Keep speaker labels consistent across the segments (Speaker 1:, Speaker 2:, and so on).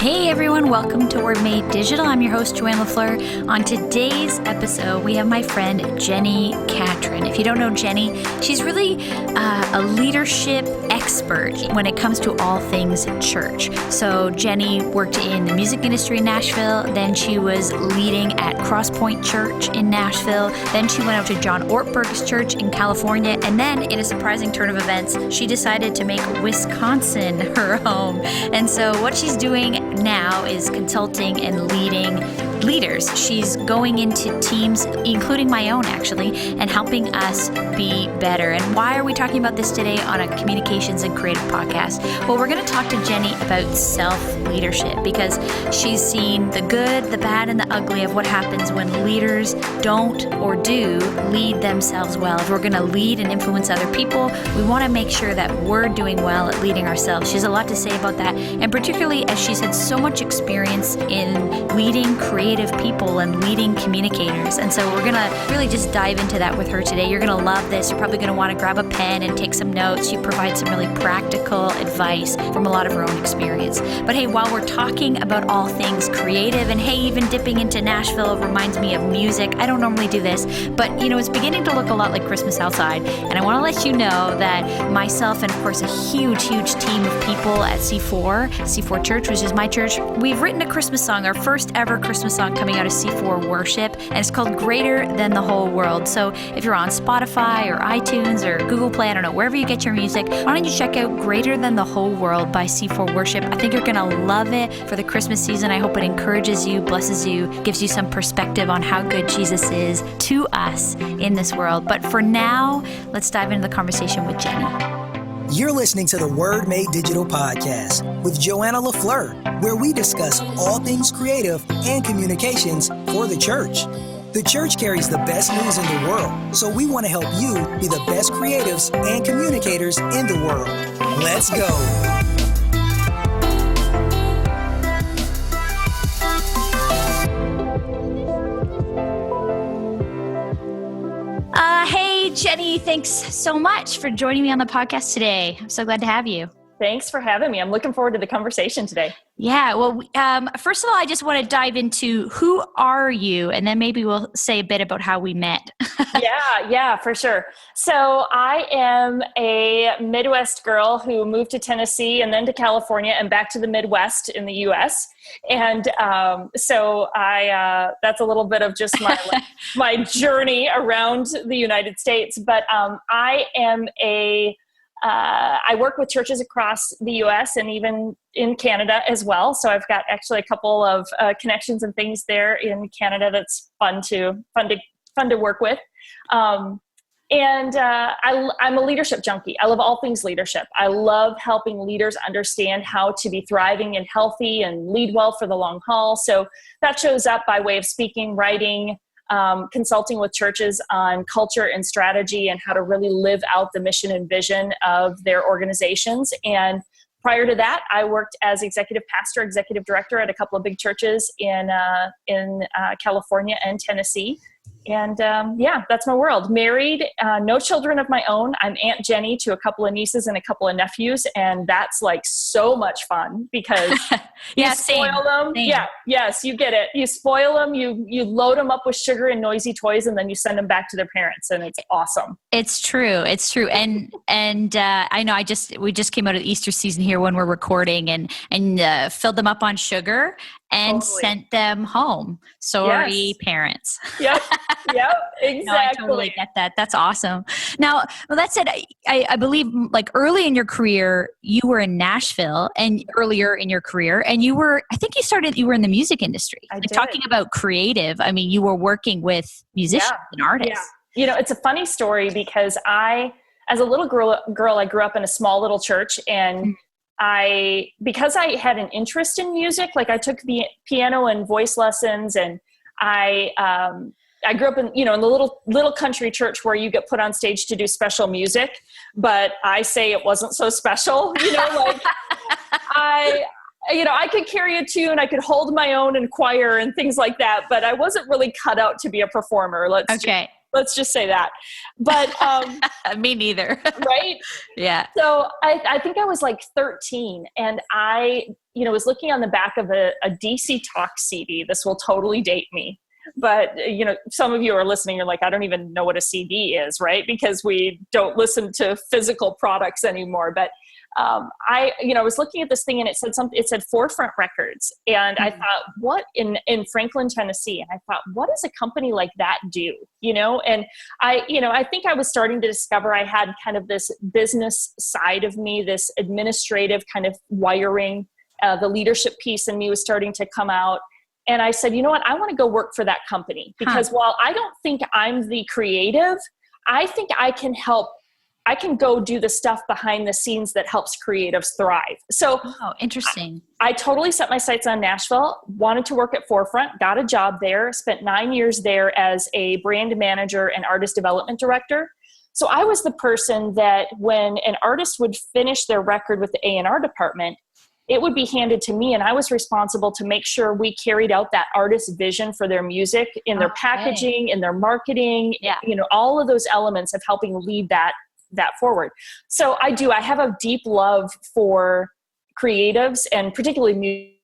Speaker 1: Hey everyone, welcome to Word Made Digital. I'm your host, Joanne LaFleur. On today's episode, we have my friend, Jenni Catron. If you don't know Jenni, she's really a leadership expert when it comes to all things church. So Jenni worked in the music industry in Nashville, then she was leading at Crosspoint Church in Nashville, then she went out to John Ortberg's church in California, and then in a surprising turn of events, she decided to make Wisconsin her home. And so what she's doing now is consulting and leading leaders. She's going into teams, including my own actually, and helping us be better. And why are we talking about this today on a communications and creative podcast? Well, we're going to talk to Jenni about self-leadership because she's seen the good, the bad, and the ugly of what happens when leaders don't or do lead themselves well. If we're going to lead and influence other people, we want to make sure that we're doing well at leading ourselves. She has a lot to say about that, and particularly as she's had so much experience in leading creative people and leading communicators. And so we're going to really just dive into that with her today. You're going to love this. You're probably going to want to grab a pen and take some notes. She provides some really practical advice from a lot of her own experience. But hey, while we're talking about all things creative, and hey, even dipping into Nashville reminds me of music. I don't normally do this, but it's beginning to look a lot like Christmas outside. And I want to let you know that myself and of course a huge team of people at C4 Church, which is my church, we've written a Christmas song, our first ever Christmas song coming out of C4 Worship, and it's called Greater Than the Whole World. So if you're on Spotify or iTunes or Google Play, I don't know, wherever you get your music, why don't you check out Greater Than the Whole World by C4 Worship. I think you're going to love it for the Christmas season. I hope it encourages you, blesses you, gives you some perspective on how good Jesus is to us in this world. But for now, let's dive into the conversation with Jenni.
Speaker 2: You're listening to the Word Made Digital podcast with Joanna LaFleur, where we discuss all things creative and communications for the church. The church carries the best news in the world, so we want to help you be the best creatives and communicators in the world. Let's go.
Speaker 1: Hey, Jenni, thanks so much for joining me on the podcast today. I'm so glad to have you.
Speaker 3: Thanks for having me. I'm looking forward to the conversation today.
Speaker 1: Yeah, well, first of all, I just want to dive into who are you, and then maybe we'll say a bit about how we met.
Speaker 3: Yeah, for sure. So I am a Midwest girl who moved to Tennessee and then to California and back to the Midwest in the U.S. And so that's a little bit of just my journey around the United States. But I am I work with churches across the U.S. and even in Canada as well. So I've got actually a couple of connections and things there in Canada that's fun to work with. I'm a leadership junkie. I love all things leadership. I love helping leaders understand how to be thriving and healthy and lead well for the long haul. So that shows up by way of speaking, writing, consulting with churches on culture and strategy and how to really live out the mission and vision of their organizations. And prior to that, I worked as executive pastor, executive director at a couple of big churches in California and Tennessee. And that's my world. Married, no children of my own. I'm Aunt Jenni to a couple of nieces and a couple of nephews. And that's like so much fun because you spoil them. Same. Yeah, yes, you get it. You spoil them, you load them up with sugar and noisy toys, and then you send them back to their parents. And it's awesome.
Speaker 1: It's true. And I know we just came out of the Easter season here when we're recording and filled them up on sugar and sent them home. Sorry, parents.
Speaker 3: Yep, exactly.
Speaker 1: No, I totally get that. That's awesome. Now, well, that said, I believe like early in your career, you were in Nashville and earlier in your career, and you were in the music industry. Talking about creative, I mean, you were working with musicians and artists.
Speaker 3: Yeah. It's a funny story because as a little girl, I grew up in a small little church, and because I had an interest in music, like I took the piano and voice lessons, and I grew up in the little country church where you get put on stage to do special music, but I say it wasn't so special, I could carry a tune, I could hold my own in choir and things like that, but I wasn't really cut out to be a performer. Let's just say that. But
Speaker 1: me neither.
Speaker 3: Right?
Speaker 1: Yeah.
Speaker 3: So I think I was like 13, and I, was looking on the back of a DC Talk CD. This will totally date me. But, some of you are listening, you're like, I don't even know what a CD is, right? Because we don't listen to physical products anymore. But I was looking at this thing, and it said Forefront Records. And I thought, what in Franklin, Tennessee? And I thought, what does a company like that do? And I think I was starting to discover I had kind of this business side of me, this administrative kind of wiring, the leadership piece in me was starting to come out. And I said, you know what? I want to go work for that company, because while I don't think I'm the creative, I think I can help. I can go do the stuff behind the scenes that helps creatives thrive. So
Speaker 1: interesting.
Speaker 3: I totally set my sights on Nashville, wanted to work at Forefront, got a job there, spent 9 years there as a brand manager and artist development director. So I was the person that when an artist would finish their record with the A&R department, it would be handed to me, and I was responsible to make sure we carried out that artist's vision for their music, in their packaging, in their marketing, all of those elements of helping lead that forward. So I have a deep love for creatives, and particularly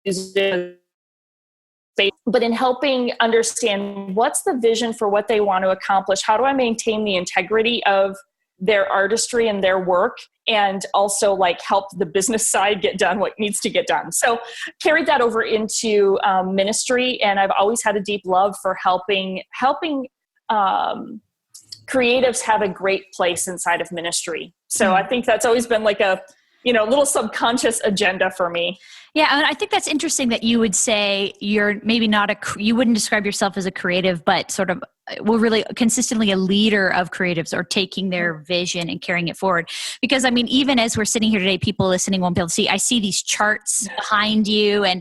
Speaker 3: music, but in helping understand what's the vision for what they want to accomplish. How do I maintain the integrity of their artistry and their work, and also help the business side get done what needs to get done. So carried that over into ministry. And I've always had a deep love for helping creatives have a great place inside of ministry. So I think that's always been like a little subconscious agenda for me.
Speaker 1: Yeah, and I think that's interesting that you would say you're maybe you wouldn't describe yourself as a creative, but sort of really consistently a leader of creatives, or taking their vision and carrying it forward. Because even as we're sitting here today, people listening won't be able to see. I see these charts behind you, and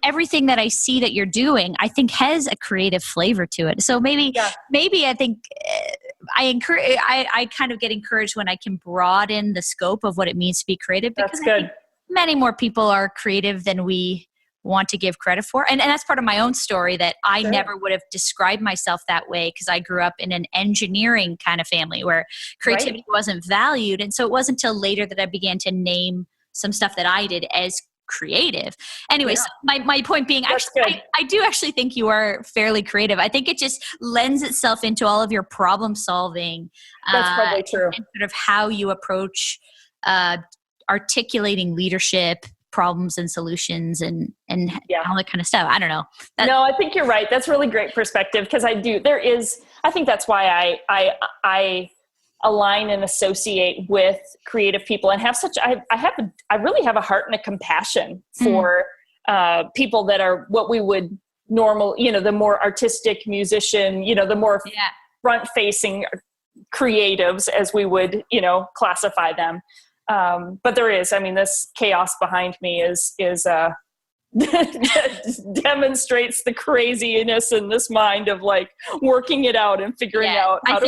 Speaker 1: everything that I see that you're doing, I think has a creative flavor to it. So maybe I think I kind of get encouraged when I can broaden the scope of what it means to be creative. Because
Speaker 3: that's good.
Speaker 1: Many more people are creative than we want to give credit for. And that's part of my own story, that I never would have described myself that way, because I grew up in an engineering kind of family where creativity wasn't valued. And so it wasn't until later that I began to name some stuff that I did as creative. Anyways, my point being, actually, I do actually think you are fairly creative. I think it just lends itself into all of your problem solving.
Speaker 3: That's probably true.
Speaker 1: And sort of how you approach articulating leadership problems and solutions and all that kind of stuff. I don't know.
Speaker 3: No, I think you're right. That's really great perspective, because I think that's why I align and associate with creative people, and have I really have a heart and a compassion for people that are what we would the more artistic musician, the more front facing creatives, as we would, classify them. But there is, this chaos behind me is demonstrates the craziness in this mind of working it out and figuring out how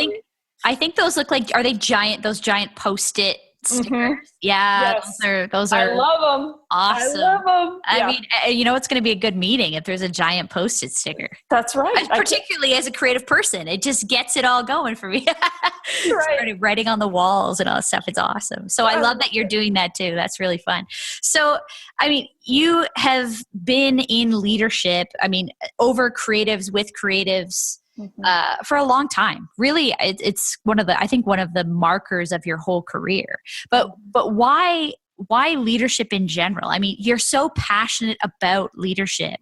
Speaker 1: I think those look like, are they those giant Post-it stickers? Mm-hmm. Yeah, yes. those are.
Speaker 3: I love them.
Speaker 1: Awesome.
Speaker 3: I love them.
Speaker 1: I mean, it's going to be a good meeting if there's a giant Post-it sticker.
Speaker 3: That's right.
Speaker 1: Particularly as a creative person, it just gets it all going for me. Started writing on the walls and all that stuff. It's awesome. So I love that you're doing that too. That's really fun. So, you have been in leadership, over creatives, with creatives, for a long time. Really, it's one of the markers of your whole career. But why leadership in general? You're so passionate about leadership.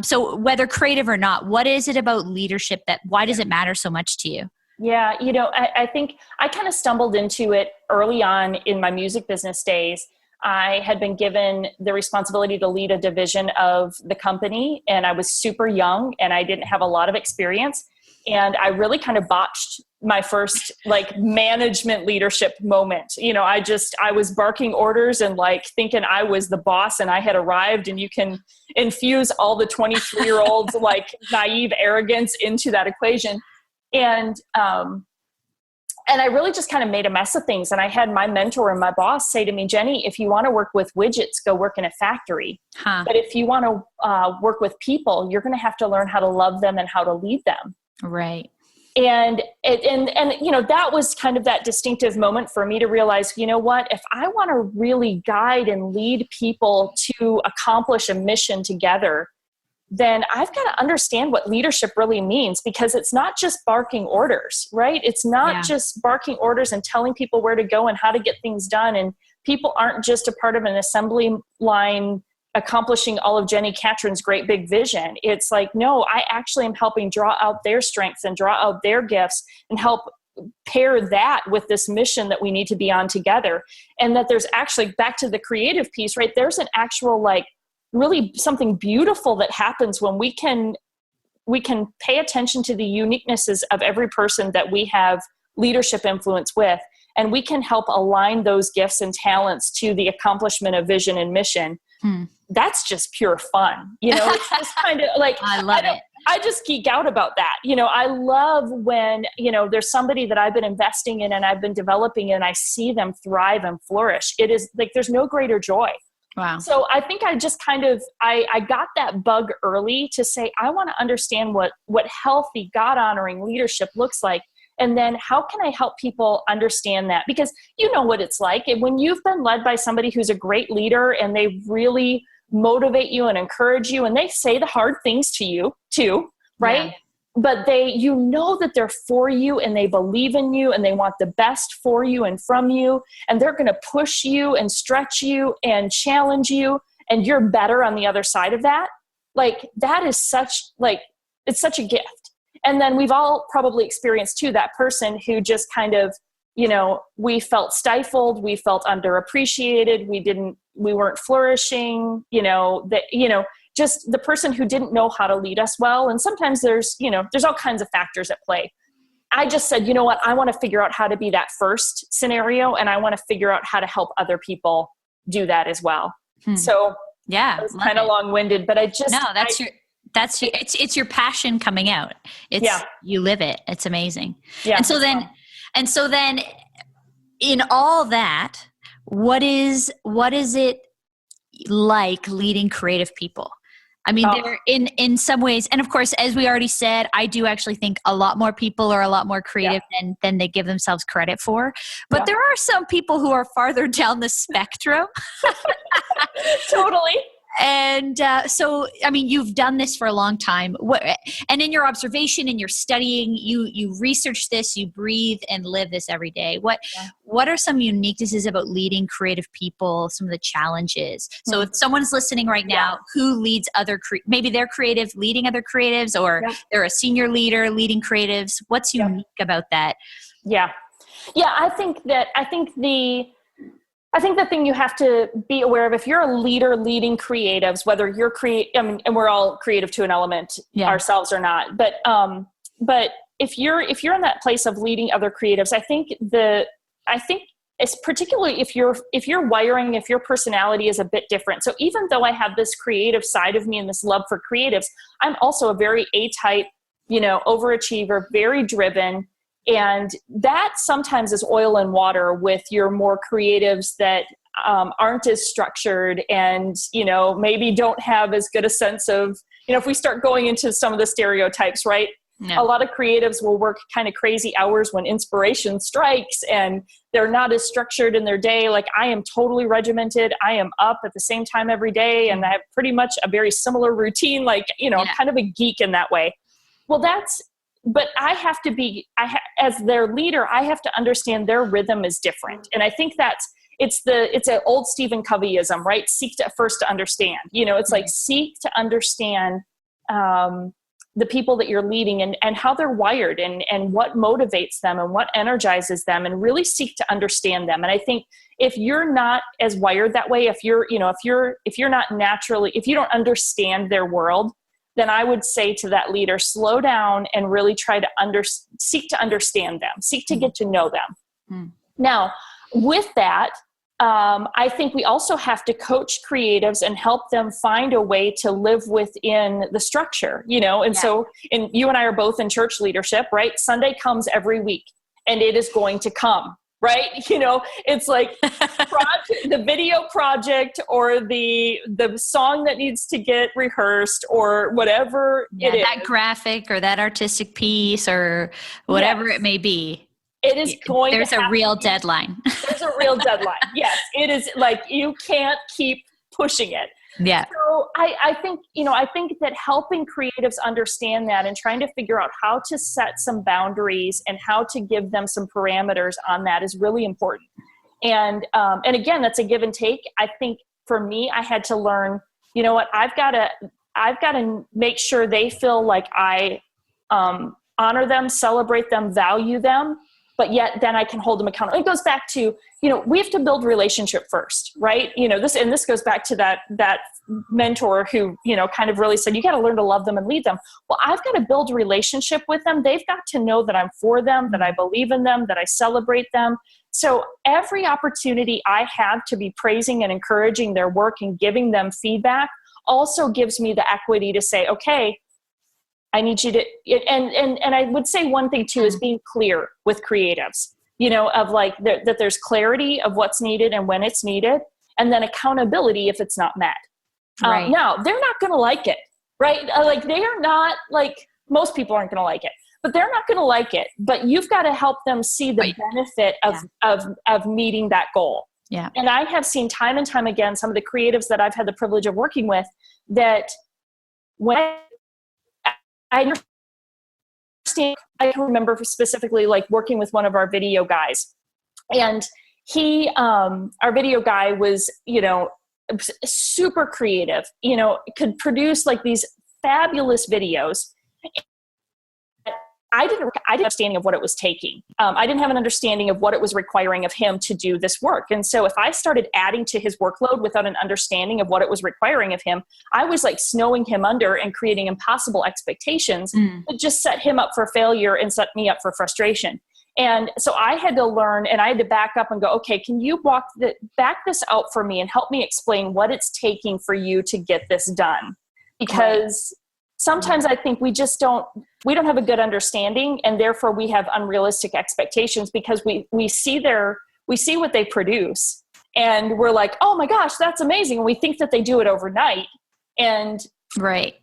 Speaker 1: So whether creative or not, what is it about leadership why does it matter so much to you?
Speaker 3: Yeah, I think I kind of stumbled into it early on in my music business days. I had been given the responsibility to lead a division of the company, and I was super young and I didn't have a lot of experience. And I really kind of botched my first management leadership moment. I was barking orders and thinking I was the boss and I had arrived, and you can infuse all the 23-year-olds naive arrogance into that equation. And I really just kind of made a mess of things. And I had my mentor and my boss say to me, Jenni, if you want to work with widgets, go work in a factory. But if you want to work with people, you're going to have to learn how to love them and how to lead them.
Speaker 1: Right.
Speaker 3: And that was kind of that distinctive moment for me to realize, you know what, if I want to really guide and lead people to accomplish a mission together, then I've got to understand what leadership really means, because it's not just barking orders, right? It's not just barking orders and telling people where to go and how to get things done. And people aren't just a part of an assembly line accomplishing all of Jenni Catron's great big vision. It's like, no, I actually am helping draw out their strengths and draw out their gifts and help pair that with this mission that we need to be on together. And that there's actually, back to the creative piece, right? There's an actual, like, really something beautiful that happens when we can pay attention to the uniquenesses of every person that we have leadership influence with, and we can help align those gifts and talents to the accomplishment of vision and mission. That's just pure fun. It's just kind of like, I love it. I just geek out about that. I love when, there's somebody that I've been investing in and I've been developing, and I see them thrive and flourish. It is like, there's no greater joy.
Speaker 1: Wow.
Speaker 3: So I think I just kind of, I got that bug early to say, I want to understand what healthy, God-honoring leadership looks like. And then how can I help people understand that? Because you know what it's like. And when you've been led by somebody who's a great leader and they really motivate you and encourage you, and they say the hard things to you too, right? Yeah. But that they're for you, and they believe in you, and they want the best for you and from you. And they're going to push you and stretch you and challenge you. And you're better on the other side of that. Like, that is it's such a gift. And then we've all probably experienced too, that person who just kind of, we felt stifled, we felt underappreciated, we weren't flourishing, just the person who didn't know how to lead us well. And sometimes there's all kinds of factors at play. I just said, you know what, I want to figure out how to be that first scenario, and I want to figure out how to help other people do that as well. So it was kind of long-winded, but
Speaker 1: it's your passion coming out. You live it. It's amazing.
Speaker 3: Yeah.
Speaker 1: And so then in all that, what is it like leading creative people? I mean, they're in some ways, and of course, as we already said, I do actually think a lot more people are a lot more creative than they give themselves credit for. But there are some people who are farther down the spectrum.
Speaker 3: Totally.
Speaker 1: And so, I mean, you've done this for a long time. And in your observation, in your studying, you research this, you breathe and live this every day. What are some uniquenesses about leading creative people, some of the challenges? So if someone's listening right now who leads maybe they're creative leading other creatives, or they're a senior leader leading creatives, what's unique about that? Yeah.
Speaker 3: I think the thing you have to be aware of, if you're a leader leading creatives, whether you're and we're all creative to an element ourselves or not, but if you're in that place of leading other creatives, I think it's particularly if your wiring, if your personality is a bit different. So even though I have this creative side of me and this love for creatives, I'm also a very A-type, overachiever, very driven. And that sometimes is oil and water with your more creatives that aren't as structured and, maybe don't have as good a sense of, if we start going into some of the stereotypes, right? No. A lot of creatives will work kind of crazy hours when inspiration strikes, and they're not as structured in their day. Like, I am totally regimented. I am up at the same time every day, and I have pretty much a very similar routine, kind of a geek in that way. Well, but I have to be, as their leader, I have to understand their rhythm is different. And I think it's an old Stephen Coveyism, right? Seek to first to understand, it's like seek to understand the people that you're leading and how they're wired and what motivates them and what energizes them, and really seek to understand them. And I think if you're not as wired that way, if you're not naturally, if you don't understand their world, then I would say to that leader, slow down and really try to seek to understand them, seek to get to know them. Now, with that, I think we also have to coach creatives and help them find a way to live within the structure, So, you and I are both in church leadership, right? Sunday comes every week. and it is going to come, right? It's like the video project or the song that needs to get rehearsed or whatever it is.
Speaker 1: That graphic or that artistic piece or whatever it may be.
Speaker 3: It is going
Speaker 1: There's a real deadline.
Speaker 3: There's a real deadline. Yes, it is like you can't keep pushing it.
Speaker 1: Yeah.
Speaker 3: So I think that helping creatives understand that and trying to figure out how to set some boundaries and how to give them some parameters on that is really important. And again, that's a give and take. I think for me, I had to learn, you know what, I've got to make sure they feel like I honor them, celebrate them, value them, but yet then I can hold them accountable. It goes back to, we have to build relationship first, right? This goes back to that mentor who, kind of really said, you got to learn to love them and lead them. Well, I've got to build a relationship with them. They've got to know that I'm for them, that I believe in them, that I celebrate them. So every opportunity I have to be praising and encouraging their work and giving them feedback also gives me the equity to say, okay, I need you to, and I would say one thing too is being clear with creatives, of like that there's clarity of what's needed and when it's needed, and then accountability if it's not met.
Speaker 1: Right.
Speaker 3: Now, they're not going to like it, right? Like they are not like, most people aren't going to like it, but they're not going to like it. But you've got to help them see the benefit of meeting that goal.
Speaker 1: Yeah.
Speaker 3: And I have seen time and time again, some of the creatives that I've had the privilege of working with, that when I understand, I can remember specifically like working with one of our video guys, and he, our video guy was, super creative, could produce like these fabulous videos. I didn't have an understanding of what it was taking. I didn't have an understanding of what it was requiring of him to do this work. And so if I started adding to his workload without an understanding of what it was requiring of him, I was like snowing him under and creating impossible expectations that just set him up for failure and set me up for frustration. And so I had to learn, and I had to back up and go, okay, can you back this out for me and help me explain what it's taking for you to get this done? Because sometimes I think we don't have a good understanding, and therefore we have unrealistic expectations because we see what they produce and we're like, oh my gosh, that's amazing. And we think that they do it overnight. And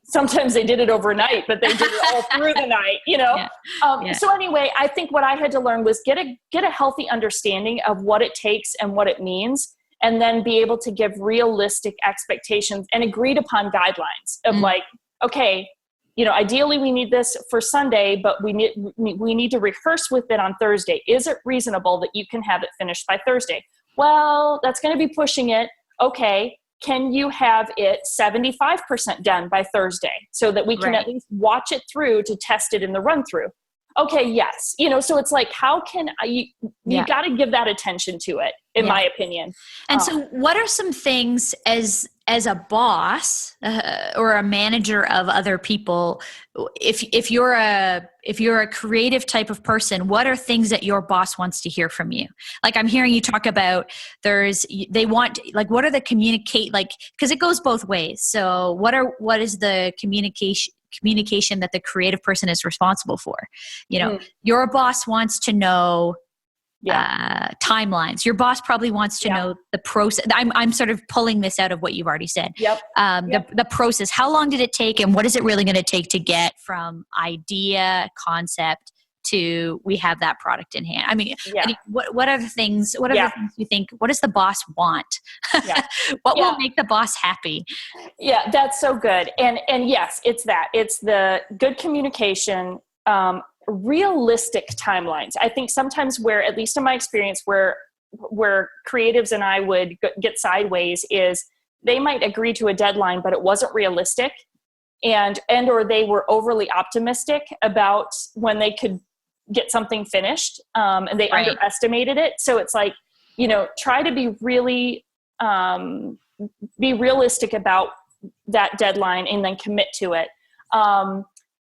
Speaker 3: sometimes they did it overnight, but they did it all through the night, So anyway, I think what I had to learn was get a healthy understanding of what it takes and what it means, and then be able to give realistic expectations and agreed upon guidelines of like, okay, ideally we need this for Sunday, but we need to rehearse with it on Thursday. Is it reasonable that you can have it finished by Thursday? Well, that's going to be pushing it. Okay. Can you have it 75% done by Thursday so that we can at least watch it through to test it in the run through? Okay. Yes. So it's like, how can you got to give that attention to it, in my opinion.
Speaker 1: And so what are some things as a boss or a manager of other people, if you're a creative type of person, what are things that your boss wants to hear from you? Like I'm hearing you talk about what are the because it goes both ways. So what is the communication that the creative person is responsible for? Your boss wants to know timelines. Your boss probably wants to know the process. I'm sort of pulling this out of what you've already said. The process. How long did it take, and what is it really going to take to get from idea, concept to we have that product in hand? I mean, what are the things? What are the things you think? What does the boss want? What will make the boss happy?
Speaker 3: Yeah, that's so good. And yes, it's that. It's the good communication. Realistic timelines. I think sometimes where, at least in my experience, where creatives and I would get sideways is they might agree to a deadline, but it wasn't realistic, and or they were overly optimistic about when they could get something finished, and they underestimated it. So it's like, try to be really be realistic about that deadline and then commit to it.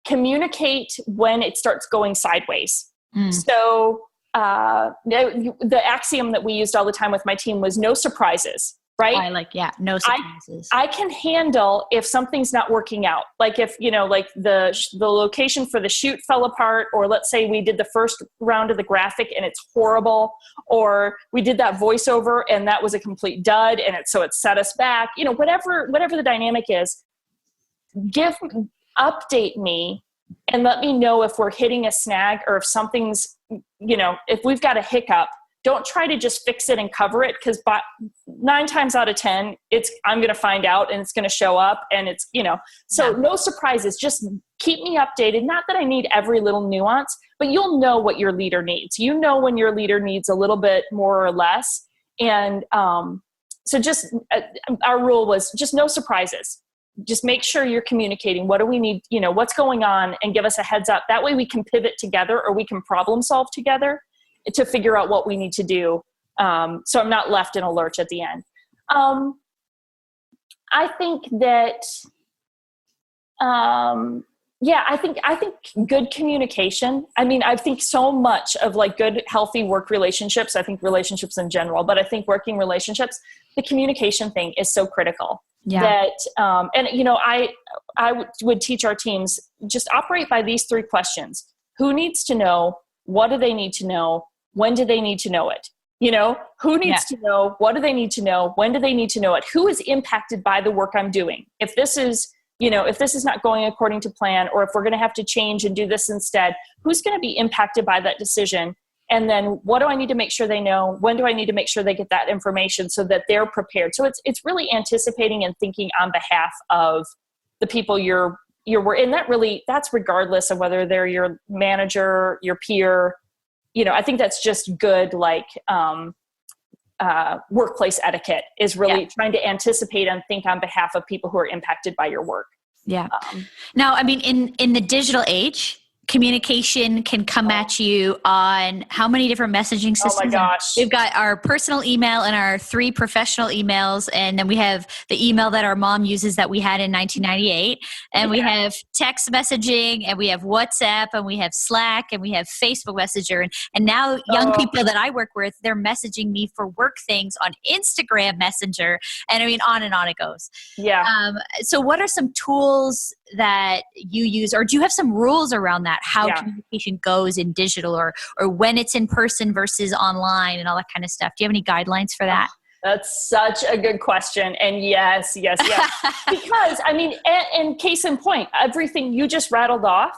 Speaker 3: Communicate when it starts going sideways. So the axiom that we used all the time with my team was no surprises, right?
Speaker 1: No surprises.
Speaker 3: I can handle if something's not working out. Like if, like the location for the shoot fell apart, or let's say we did the first round of the graphic and it's horrible, or we did that voiceover and that was a complete dud and it set us back, whatever the dynamic is, update me and let me know if we're hitting a snag or if something's, if we've got a hiccup. Don't try to just fix it and cover it, because 9 times out of 10, I'm going to find out and it's going to show up, and it's, no surprises. Just keep me updated. Not that I need every little nuance, but you'll know what your leader needs. When your leader needs a little bit more or less. And so just our rule was just no surprises. Just make sure you're communicating. What do we need? What's going on, and give us a heads up. That way we can pivot together, or we can problem solve together to figure out what we need to do. So I'm not left in a lurch at the end. I think that, I think good communication. I mean, I think so much of like good, healthy work relationships, I think relationships in general, but I think working relationships, the communication thing is so critical.
Speaker 1: Yeah.
Speaker 3: That, I would teach our teams, just operate by these 3 questions. Who needs to know? What do they need to know? When do they need to know it? Who needs to know? What do they need to know? When do they need to know it? Who is impacted by the work I'm doing? If this is not going according to plan, or if we're going to have to change and do this instead, who's going to be impacted by that decision? And then what do I need to make sure they know? When do I need to make sure they get that information so that they're prepared? So it's really anticipating and thinking on behalf of the people you're and that's regardless of whether they're your manager, your peer. I think that's just good, workplace etiquette is really trying to anticipate and think on behalf of people who are impacted by your work.
Speaker 1: Yeah. Now, I mean, in the digital age, communication can come at you on how many different messaging systems?
Speaker 3: Oh my gosh.
Speaker 1: We've got our personal email and our 3 professional emails. And then we have the email that our mom uses that we had in 1998. And we have text messaging, and we have WhatsApp, and we have Slack, and we have Facebook Messenger. And now young people that I work with, they're messaging me for work things on Instagram Messenger. And I mean, on and on it goes.
Speaker 3: Yeah.
Speaker 1: So what are some tools that you use, or do you have some rules around that, how communication goes in digital, or when it's in person versus online and all that kind of stuff? Do you have any guidelines for that?
Speaker 3: That's such a good question. And yes. Because I mean, and case in point, everything you just rattled off,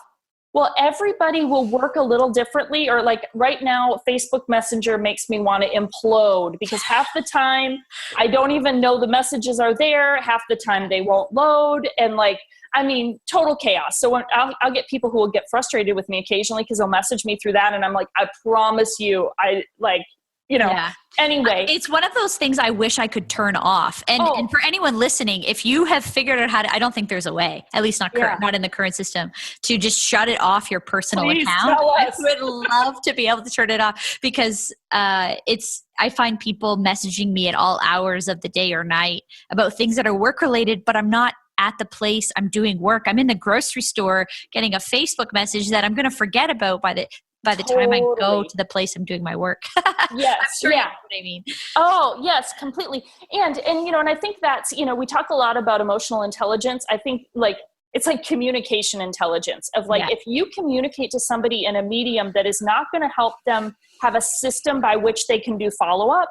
Speaker 3: well, everybody will work a little differently. Or like right now, Facebook Messenger makes me want to implode, because half the time I don't even know the messages are there. Half the time they won't load. And total chaos. So I'll get people who will get frustrated with me occasionally because they'll message me through that. And I'm like, I promise you, anyway.
Speaker 1: It's one of those things I wish I could turn off. And for anyone listening, if you have figured out how to, I don't think there's a way, at least not in the current system, to just shut it off your personal account. I would love to be able to turn it off, because I find people messaging me at all hours of the day or night about things that are work related, but I'm not at the place I'm doing work. I'm in the grocery store getting a Facebook message that I'm going to forget about by the time I go to the place I'm doing my work.
Speaker 3: Yes.
Speaker 1: I'm sure you know what I mean.
Speaker 3: Oh, yes, completely. And I think that's, we talk a lot about emotional intelligence. I think it's like communication intelligence of if you communicate to somebody in a medium that is not going to help them have a system by which they can do follow-up,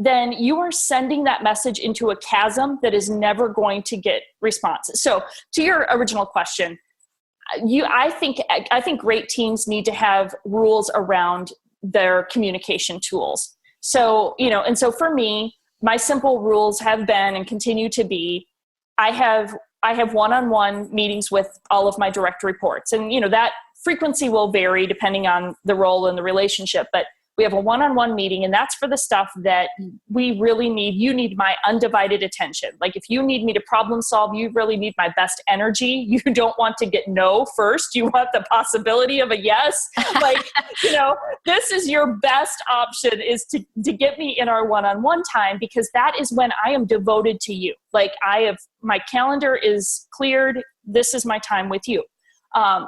Speaker 3: then you are sending that message into a chasm that is never going to get responses. So to your original question, I think great teams need to have rules around their communication tools. So, and so for me, my simple rules have been and continue to be, I have one-on-one meetings with all of my direct reports. And, that frequency will vary depending on the role and the relationship, but we have a one-on-one meeting, and that's for the stuff that we really need. You need my undivided attention. Like if you need me to problem solve, you really need my best energy. You don't want to get no first. You want the possibility of a yes. This is your best option, is to get me in our one-on-one time, because that is when I am devoted to you. My calendar is cleared. This is my time with you.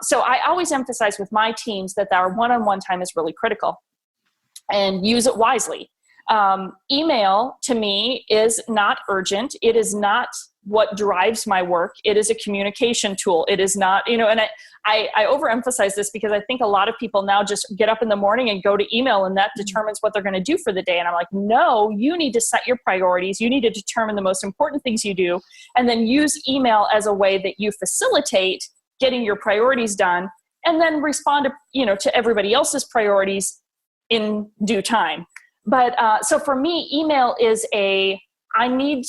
Speaker 3: So I always emphasize with my teams that our one-on-one time is really critical. And use it wisely. Email to me is not urgent. It is not what drives my work. It is a communication tool. It is not, and I overemphasize this because I think a lot of people now just get up in the morning and go to email, and that determines what they're going to do for the day. And I'm like, no, you need to set your priorities. You need to determine the most important things you do, and then use email as a way that you facilitate getting your priorities done, and then respond to everybody else's priorities in due time. But so for me, email is I need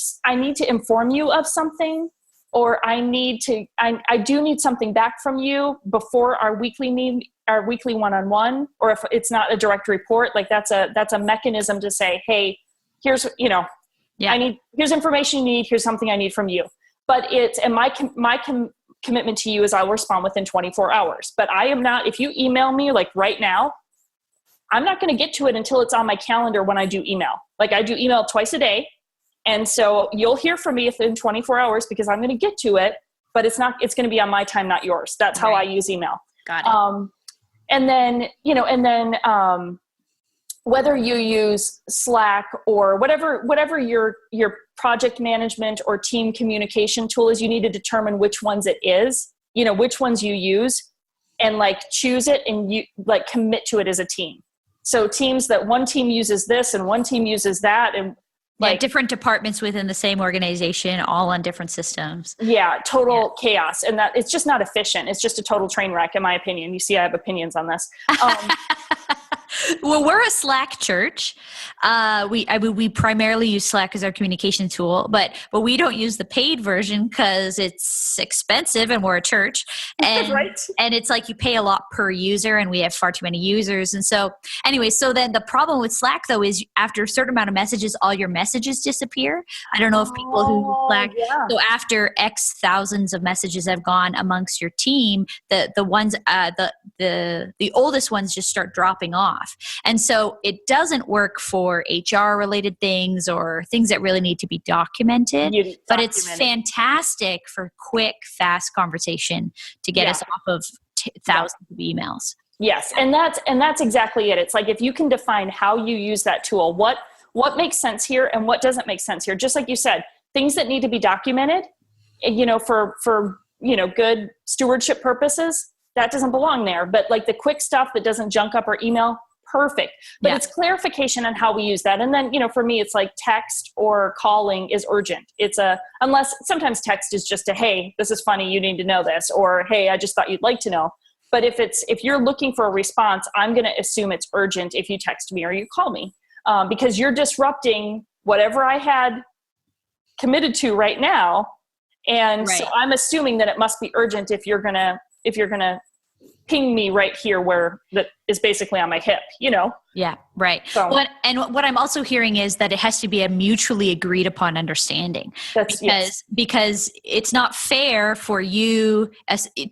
Speaker 3: to inform you of something, or I do need something back from you before our weekly one-on-one, or if it's not a direct report, like that's a mechanism to say, hey, here's here's information you need, here's something I need from you. But my commitment to you is I will respond within 24 hours. But I am not, if you email me like right now, I'm not going to get to it until it's on my calendar when I do email. Like I do email twice a day. And so you'll hear from me within 24 hours because I'm going to get to it, but it's going to be on my time, not yours. That's how I use email.
Speaker 1: Got it.
Speaker 3: And then, whether you use Slack or whatever your project management or team communication tool is, you need to determine which ones it is, which ones you use, and like choose it and you like commit to it as a team. So teams that one team uses this and one team uses that, and like
Speaker 1: different departments within the same organization, all on different systems.
Speaker 3: Yeah, total chaos. And that it's just not efficient. It's just a total train wreck, in my opinion. You see, I have opinions on this.
Speaker 1: Well, we're a Slack church. We primarily use Slack as our communication tool, but we don't use the paid version because it's expensive and we're a church. And,
Speaker 3: right.
Speaker 1: And it's like you pay a lot per user and we have far too many users. And so anyway, so then the problem with Slack though is after a certain amount of messages, all your messages disappear. I don't know if people who use Slack, so after X thousands of messages have gone amongst your team, the ones, the oldest ones just start dropping off. And so it doesn't work for HR related things or things that really need to be documented, but it's fantastic for quick, fast conversation to get us off of thousands of emails.
Speaker 3: Yes. And that's exactly it. It's like, if you can define how you use that tool, what makes sense here and what doesn't make sense here, just like you said, things that need to be documented, for good stewardship purposes, that doesn't belong there. But like the quick stuff that doesn't junk up our email, perfect. But it's clarification on how we use that. And then, for me, it's like text or calling is urgent. Unless sometimes text is just hey, this is funny, you need to know this, or hey, I just thought you'd like to know. But if you're looking for a response, I'm going to assume it's urgent if you text me or you call me, because you're disrupting whatever I had committed to right now. And so I'm assuming that it must be urgent if you're going to ping me right here where that is basically on my hip,
Speaker 1: Yeah, right.
Speaker 3: So,
Speaker 1: what I'm also hearing is that it has to be a mutually agreed upon understanding, because it's not fair for you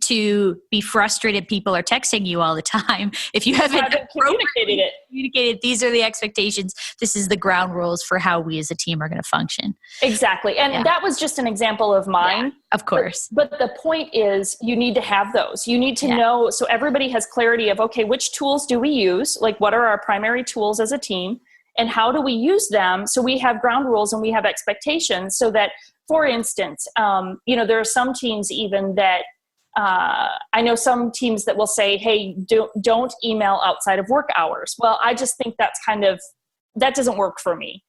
Speaker 1: to be frustrated people are texting you all the time if you haven't communicated these are the expectations, this is the ground rules for how we as a team are going to function.
Speaker 3: Exactly. And that was just an example of mine.
Speaker 1: Yeah, of course.
Speaker 3: But the point is you need to have those. You need to know, so everybody has clarity of, okay, which tools do we use? Like what are our primary tools as a team and how do we use them? So we have ground rules and we have expectations so that, for instance, there are some teams even that I know some teams that will say, hey, don't email outside of work hours. Well, I just think that doesn't work for me.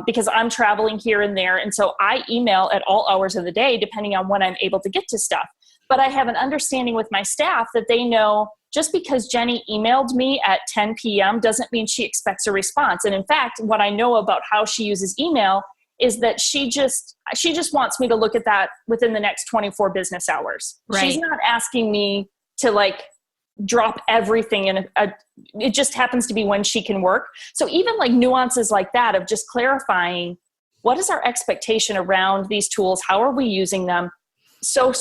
Speaker 3: Because I'm traveling here and there. And so I email at all hours of the day, depending on when I'm able to get to stuff. But I have an understanding with my staff that they know just because Jenni emailed me at 10 p.m. doesn't mean she expects a response. And in fact, what I know about how she uses email is that she just wants me to look at that within the next 24 business hours. Right. She's not asking me to drop everything it just happens to be when she can work. So even nuances like that of just clarifying what is our expectation around these tools? How are we using them? So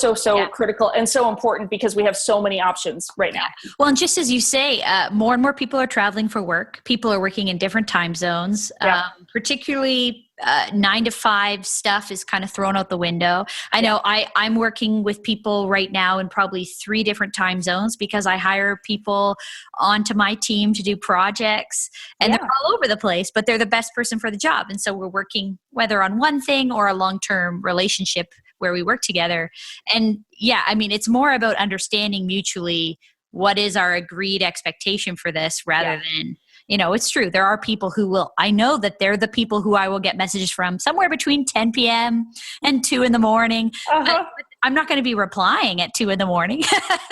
Speaker 3: critical and so important because we have so many options right now.
Speaker 1: Well, and just as you say, more and more people are traveling for work. People are working in different time zones, particularly 9 to 5 stuff is kind of thrown out the window. I know I'm working with people right now in probably 3 different time zones because I hire people onto my team to do projects, and they're all over the place, but they're the best person for the job. And so we're working whether on one thing or a long-term relationship where we work together. And it's more about understanding mutually what is our agreed expectation for this rather than, it's true. There are people I know that they're the people who I will get messages from somewhere between 10 p.m. and 2 in the morning. I'm not going to be replying at 2 in the morning.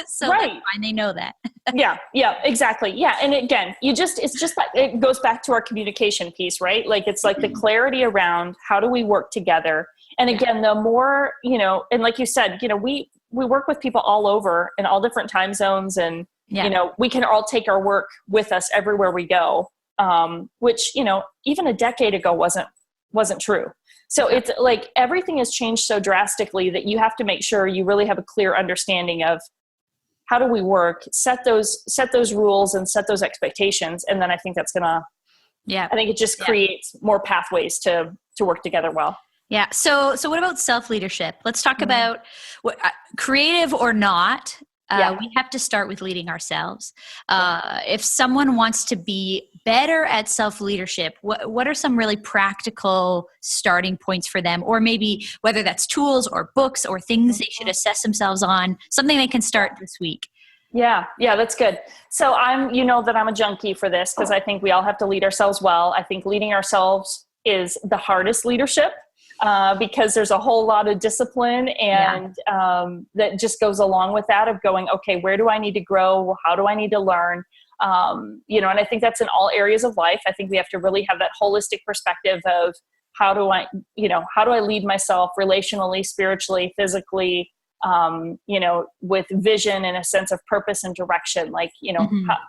Speaker 1: So that's fine. They know that.
Speaker 3: Yeah, exactly. Yeah. And again, it's just like, it goes back to our communication piece, right? Like, it's like the clarity around how do we work together? And again, the more, and like you said, we work with people all over in all different time zones, and, we can all take our work with us everywhere we go. Which, even a decade ago wasn't true. So it's like everything has changed so drastically that you have to make sure you really have a clear understanding of how do we work, set those rules and set those expectations. And then I think that's I think it just creates more pathways to work together well.
Speaker 1: Yeah. So what about self-leadership? Let's talk about what, creative or not. We have to start with leading ourselves. If someone wants to be better at self-leadership, what are some really practical starting points for them? Or maybe whether that's tools or books or things they should assess themselves on, something they can start this week.
Speaker 3: Yeah, that's good. So that I'm a junkie for this because I think we all have to lead ourselves well. I think leading ourselves is the hardest leadership. Because there's a whole lot of discipline and that just goes along with that of going, okay, where do I need to grow? How do I need to learn? And I think that's in all areas of life. I think we have to really have that holistic perspective of how do I lead myself relationally, spiritually, physically, with vision and a sense of purpose and direction,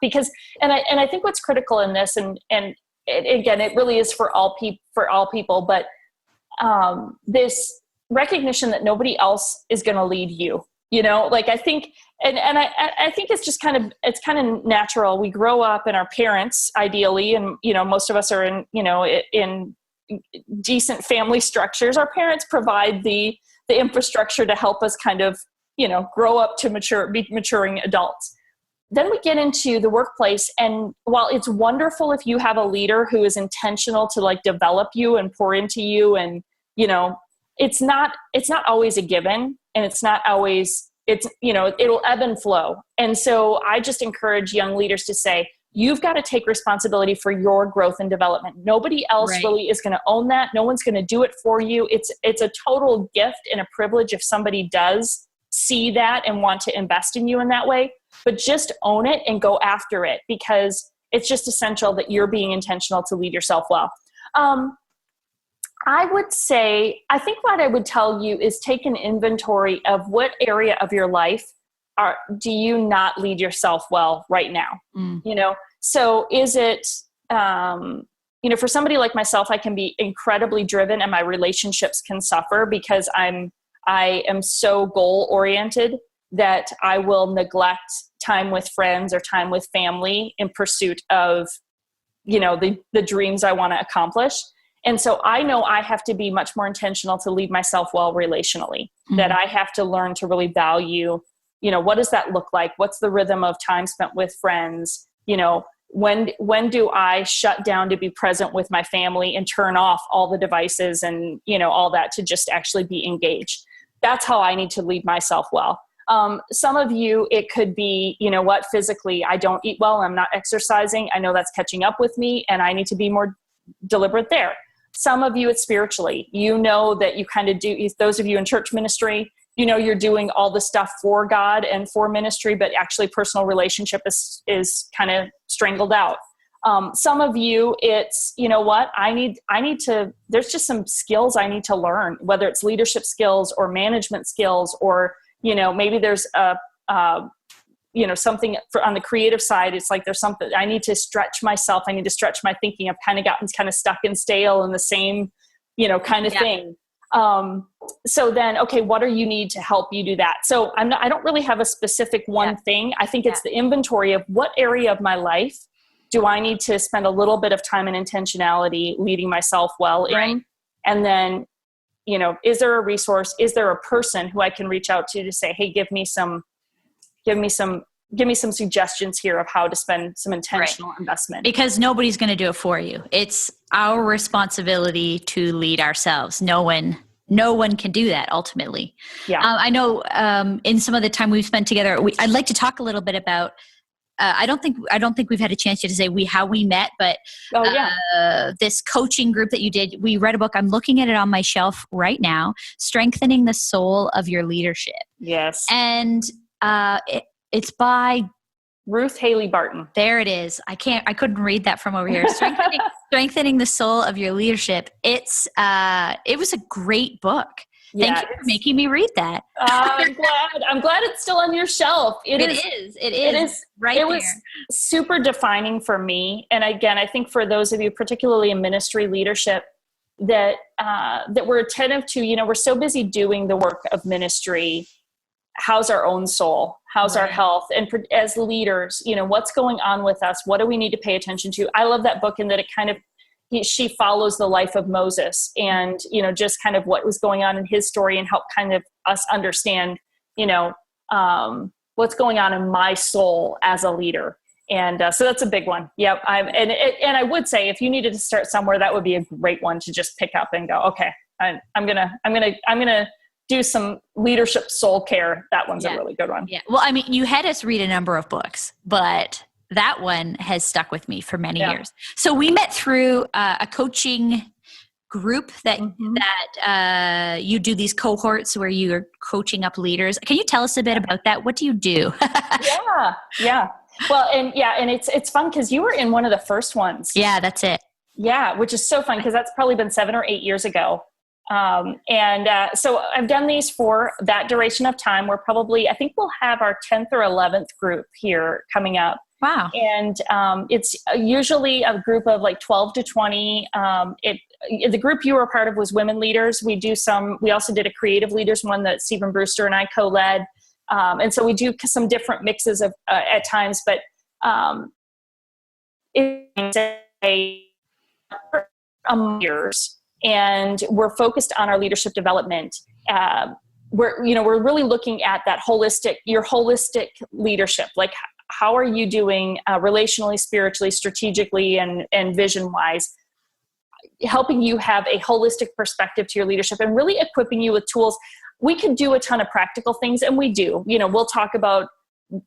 Speaker 3: because I think what's critical in this, and again, it really is for all people, but this recognition that nobody else is going to lead you, I think, and I think it's just kind of natural. We grow up and our parents ideally, and, most of us are in decent family structures. Our parents provide the infrastructure to help us kind of, grow up to be maturing adults. Then we get into the workplace, and while it's wonderful if you have a leader who is intentional to develop you and pour into you, and it's not always a given, and it's not always it'll ebb and flow. And so I just encourage young leaders to say, you've got to take responsibility for your growth and development. Nobody else really is going to own that. No one's going to do it for you. It's a total gift and a privilege if somebody does see that and want to invest in you in that way. But just own it and go after it, because it's just essential that you're being intentional to lead yourself well. I would say, I think what I would tell you is take an inventory of what area of your life do you not lead yourself well right now? So is it, for somebody like myself, I can be incredibly driven and my relationships can suffer because I am so goal oriented that I will neglect time with friends or time with family in pursuit of, the dreams I want to accomplish. And so I know I have to be much more intentional to lead myself well relationally, that I have to learn to really value, what does that look like? What's the rhythm of time spent with friends? When do I shut down to be present with my family and turn off all the devices and, all that to just actually be engaged? That's how I need to lead myself well. Some of you, it could be, physically, I don't eat well, I'm not exercising. I know that's catching up with me and I need to be more deliberate there. Some of you, it's spiritually, that you kind of do, those of you in church ministry, you're doing all the stuff for God and for ministry, but actually personal relationship is kind of strangled out. Some of you, it's, I need to, there's just some skills I need to learn, whether it's leadership skills or management skills, or, maybe there's something on the creative side. It's like, there's something I need to stretch myself. I need to stretch my thinking. I've kind of gotten stuck and stale in the same, kind of thing. So then, okay, what do you need to help you do that? So I don't really have a specific one thing. I think it's the inventory of what area of my life do I need to spend a little bit of time and intentionality leading myself well in, And then, is there a resource? Is there a person who I can reach out to say, hey, give me some suggestions here of how to spend some intentional investment?
Speaker 1: Because nobody's going to do it for you. It's our responsibility to lead ourselves. No one can do that ultimately.
Speaker 3: Yeah.
Speaker 1: I know in some of the time we've spent together, I'd like to talk a little bit about, I don't think we've had a chance yet to say how we met, but this coaching group that you did, we read a book. I'm looking at it on my shelf right now, Strengthening the Soul of Your Leadership.
Speaker 3: Yes.
Speaker 1: And it's by
Speaker 3: Ruth Haley Barton.
Speaker 1: There it is. I couldn't read that from over here. Strengthening the Soul of Your Leadership. It was a great book. Thank you for making me read that.
Speaker 3: I'm glad it's still on your shelf. It is
Speaker 1: right there.
Speaker 3: It was super defining for me. And again, I think for those of you, particularly in ministry leadership, that we're attentive to, we're so busy doing the work of ministry. How's our own soul? How's our health? And as leaders, what's going on with us? What do we need to pay attention to? I love that book in that it kind of, she follows the life of Moses and, just kind of what was going on in his story and help kind of us understand, what's going on in my soul as a leader. And so that's a big one. Yep. And I would say if you needed to start somewhere, that would be a great one to just pick up and go, okay, I'm going to do some leadership soul care. That one's a really good one.
Speaker 1: Yeah. Well, I mean, you had us read a number of books, but that one has stuck with me for many years. So we met through a coaching group that you do these cohorts where you're coaching up leaders. Can you tell us a bit about that? What do you do?
Speaker 3: Yeah. Well, and it's fun because you were in one of the first ones.
Speaker 1: Yeah, that's it.
Speaker 3: Yeah, which is so fun because that's probably been 7 or 8 years ago. So I've done these for that duration of time. I think we'll have our 10th or 11th group here coming up.
Speaker 1: Wow.
Speaker 3: And it's usually a group of like 12 to 20. The group you were a part of was women leaders. We also did a creative leaders one that Stephen Brewster and I co-led. And so we do some different mixes of at times, but it's years. And we're focused on our leadership development. We're really looking at that your holistic leadership. Like, how are you doing relationally, spiritually, strategically, and vision-wise? Helping you have a holistic perspective to your leadership and really equipping you with tools. We could do a ton of practical things, and we do. We'll talk about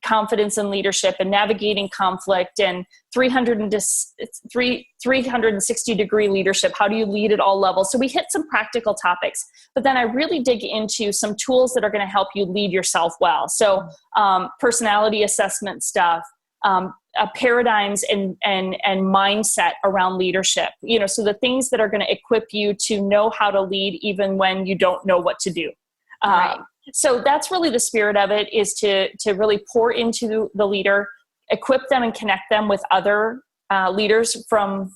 Speaker 3: confidence in leadership and navigating conflict and 360 degree leadership. How do you lead at all levels? So we hit some practical topics, but then I really dig into some tools that are going to help you lead yourself well. So personality assessment stuff, paradigms and mindset around leadership, so the things that are going to equip you to know how to lead even when you don't know what to do. Right. So that's really the spirit of it, is to really pour into the leader, equip them and connect them with other leaders from,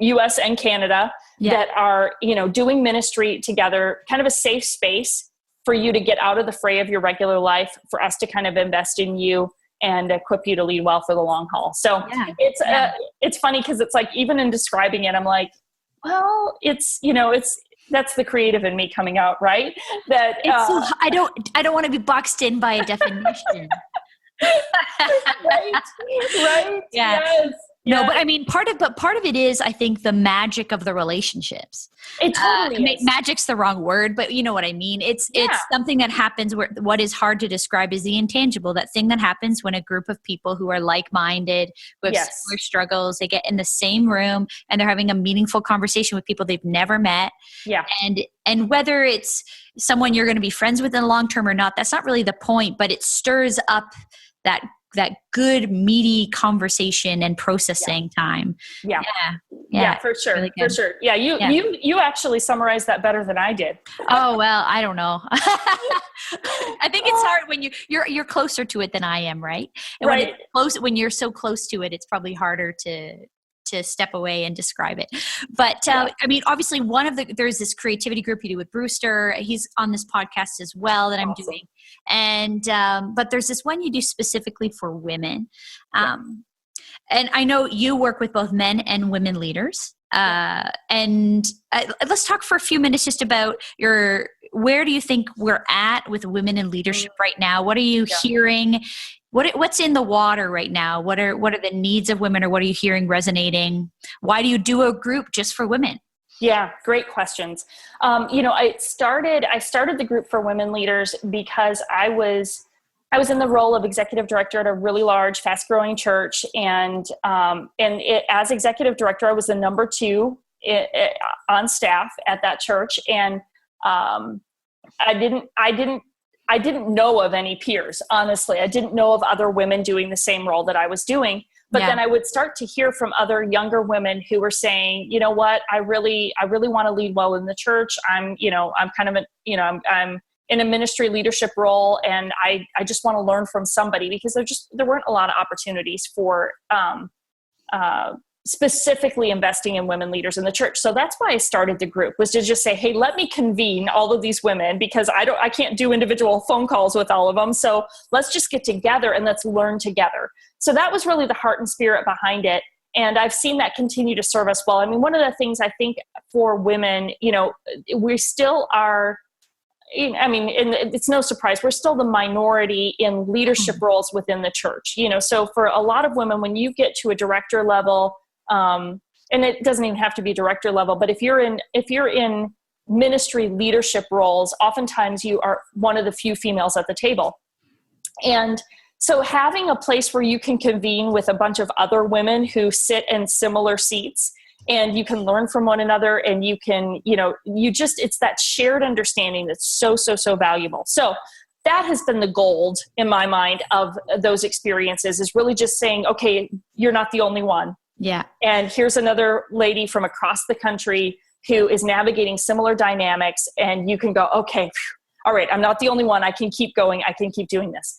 Speaker 3: US and Canada that are, doing ministry together, kind of a safe space for you to get out of the fray of your regular life, for us to kind of invest in you and equip you to lead well for the long haul. So it's funny because it's like, even in describing it, I'm like, well, that's the creative in me coming out, right? That
Speaker 1: I don't want to be boxed in by a definition.
Speaker 3: right.
Speaker 1: Yeah.
Speaker 3: Yes.
Speaker 1: No, but I mean, part of it is, I think, the magic of the relationships.
Speaker 3: It totally is.
Speaker 1: Magic's the wrong word, but you know what I mean. It's something that happens where what is hard to describe is the intangible. That thing that happens when a group of people who are like-minded, who have similar struggles, they get in the same room and they're having a meaningful conversation with people they've never met. Yeah. And whether it's someone you're going to be friends with in the long term or not, that's not really the point, but it stirs up that good meaty conversation and processing time. Yeah,
Speaker 3: for sure. Really for sure. Yeah. You actually summarized that better than I did.
Speaker 1: Oh, well, I don't know. I think it's hard when you're closer to it than I am. Right. And when you're so close to it, it's probably harder to step away and describe it. But I mean, obviously there's this creativity group you do with Brewster. He's on this podcast as well that I'm doing. And, but there's this one you do specifically for women. And I know you work with both men and women leaders. And let's talk for a few minutes just about where do you think we're at with women in leadership right now? What are you hearing? What's in the water right now? What are the needs of women, or what are you hearing resonating? Why do you do a group just for women?
Speaker 3: Yeah, great questions. I started the group for women leaders because I was in the role of executive director at a really large, fast-growing church, and as executive director, I was the number 2 on staff at that church, and I didn't know of any peers. Honestly, I didn't know of other women doing the same role that I was doing. But then I would start to hear from other younger women who were saying, you know what, I really want to lead well in the church. I'm in a ministry leadership role, and I just want to learn from somebody, because there weren't a lot of opportunities for specifically investing in women leaders in the church. So that's why I started the group, was to just say, hey, let me convene all of these women, because I can't do individual phone calls with all of them. So let's just get together and let's learn together. So that was really the heart and spirit behind it. And I've seen that continue to serve us well. I mean, one of the things I think for women, we still are, and it's no surprise, we're still the minority in leadership roles within the church. So for a lot of women, when you get to a director level, and it doesn't even have to be director level, but if you're in ministry leadership roles, oftentimes you are one of the few females at the table. And so having a place where you can convene with a bunch of other women who sit in similar seats, and you can learn from one another, and you can, it's that shared understanding that's so, so, so valuable. So that has been the gold in my mind of those experiences, is really just saying, okay, you're not the only one.
Speaker 1: Yeah. And
Speaker 3: here's another lady from across the country who is navigating similar dynamics, and you can go, okay, all right, I'm not the only one. I can keep going. I can keep doing this.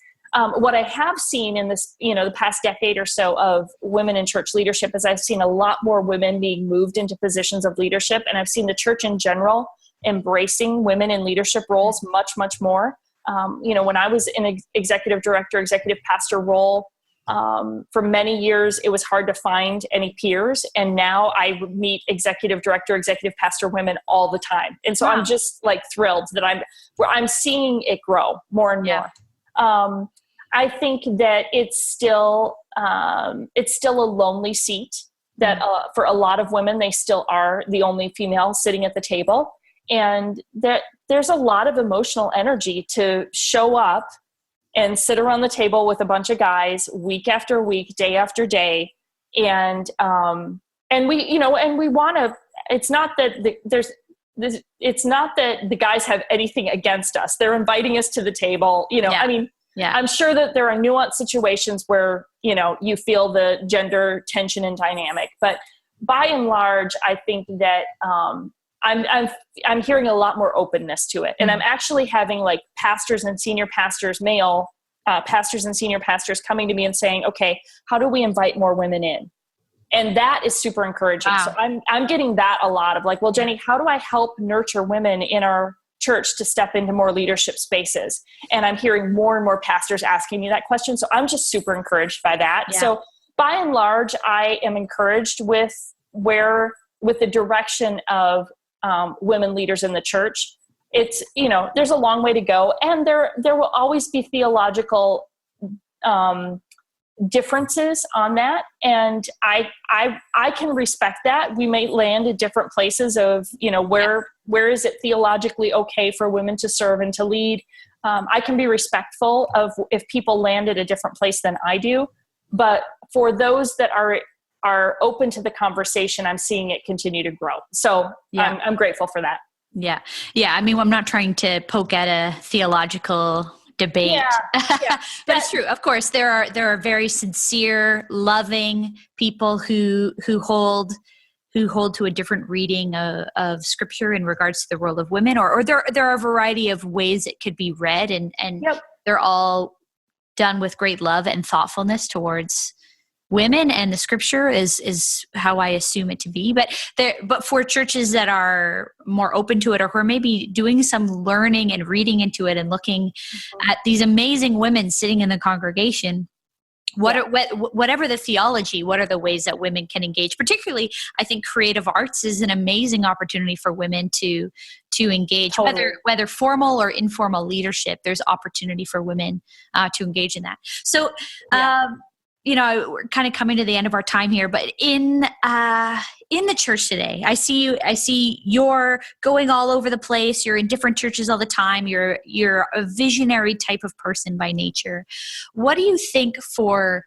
Speaker 3: What I have seen in this, the past decade or so of women in church leadership is I've seen a lot more women being moved into positions of leadership. And I've seen the church in general embracing women in leadership roles much, much more. When I was in executive director, executive pastor role, for many years, it was hard to find any peers. And now I meet executive director, executive pastor women all the time. And so I'm just thrilled that I'm seeing it grow more and more. I think that it's still a lonely seat, that for a lot of women, they still are the only female sitting at the table. And that there's a lot of emotional energy to show up and sit around the table with a bunch of guys week after week, day after day. And we want to, it's not that it's not that the guys have anything against us. They're inviting us to the table, I'm sure that there are nuanced situations where, you feel the gender tension and dynamic, but by and large, I think that, I'm hearing a lot more openness to it. And I'm actually having pastors and senior pastors, male pastors and senior pastors coming to me and saying, okay, how do we invite more women in? And that is super encouraging. Wow. So I'm getting that a lot of well, Jenni, how do I help nurture women in our church to step into more leadership spaces? And I'm hearing more and more pastors asking me that question. So I'm just super encouraged by that. Yeah. So by and large, I am encouraged with the direction of women leaders in the church. It's, there's a long way to go, and there will always be theological differences on that. And I can respect that. We may land at different places of, where is it theologically okay for women to serve and to lead? I can be respectful of if people land at a different place than I do. But for those that are open to the conversation, I'm seeing it continue to grow. So I'm grateful for that.
Speaker 1: Yeah. Yeah. I mean, I'm not trying to poke at a theological debate, but it's true. Of course, there are very sincere, loving people who hold to a different reading of scripture in regards to the role of women, or there are a variety of ways it could be read, and they're all done with great love and thoughtfulness towards women, and the scripture is how I assume it to be. But for churches that are more open to it, or who are maybe doing some learning and reading into it and looking at these amazing women sitting in the congregation, Whatever the theology, what are the ways that women can engage? Particularly, I think creative arts is an amazing opportunity for women to engage,
Speaker 3: Totally.
Speaker 1: whether formal or informal leadership. There's opportunity for women to engage in that. So, we're kind of coming to the end of our time here, but in the church today, I see you're going all over the place. You're in different churches all the time. You're a visionary type of person by nature. What do you think for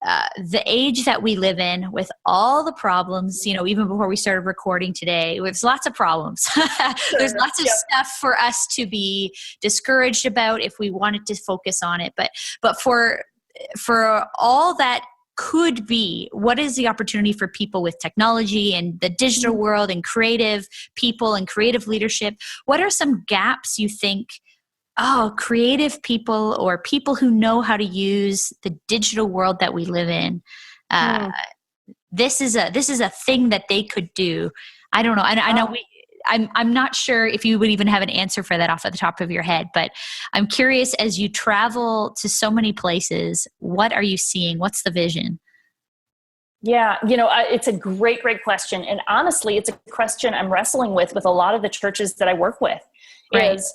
Speaker 1: the age that we live in, with all the problems, even before we started recording today, there's lots of problems. There's lots of stuff for us to be discouraged about if we wanted to focus on it. But for all that could be, what is the opportunity for people with technology and the digital world and creative people and creative leadership? What are some gaps you think, creative people or people who know how to use the digital world that we live in, this is a thing that they could do? I don't know. I know I'm not sure if you would even have an answer for that off at the top of your head, but I'm curious, as you travel to so many places, what are you seeing? What's the vision?
Speaker 3: Yeah, it's a great, great question. And honestly, it's a question I'm wrestling with a lot of the churches that I work with.
Speaker 1: Right.
Speaker 3: Is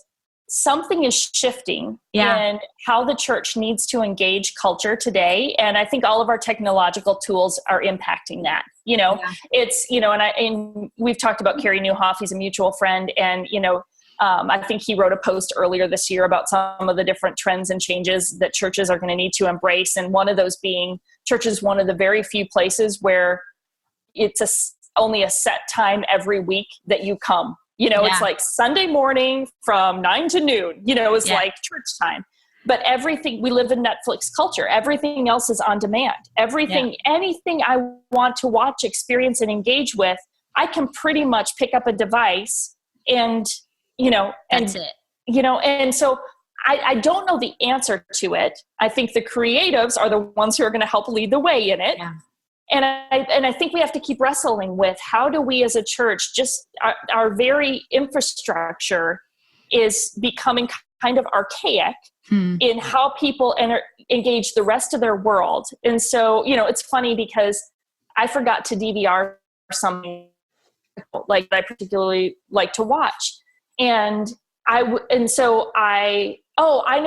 Speaker 3: something is shifting in how the church needs to engage culture today. And I think all of our technological tools are impacting that. It's, and we've talked about Kerry Newhoff. He's a mutual friend. And, I think he wrote a post earlier this year about some of the different trends and changes that churches are going to need to embrace. And one of those being, church is one of the very few places where it's only a set time every week that you come. It's like Sunday morning from 9 to noon, it's like church time. But everything, we live in Netflix culture. Everything else is on demand. Anything I want to watch, experience, and engage with, I can pretty much pick up a device and,
Speaker 1: That's it.
Speaker 3: And so I don't know the answer to it. I think the creatives are the ones who are going to help lead the way in it. Yeah. And I think we have to keep wrestling with, how do we as a church, just our very infrastructure is becoming kind of archaic in how people engage the rest of their world. And so, it's funny because I forgot to DVR something like I particularly like to watch. And I know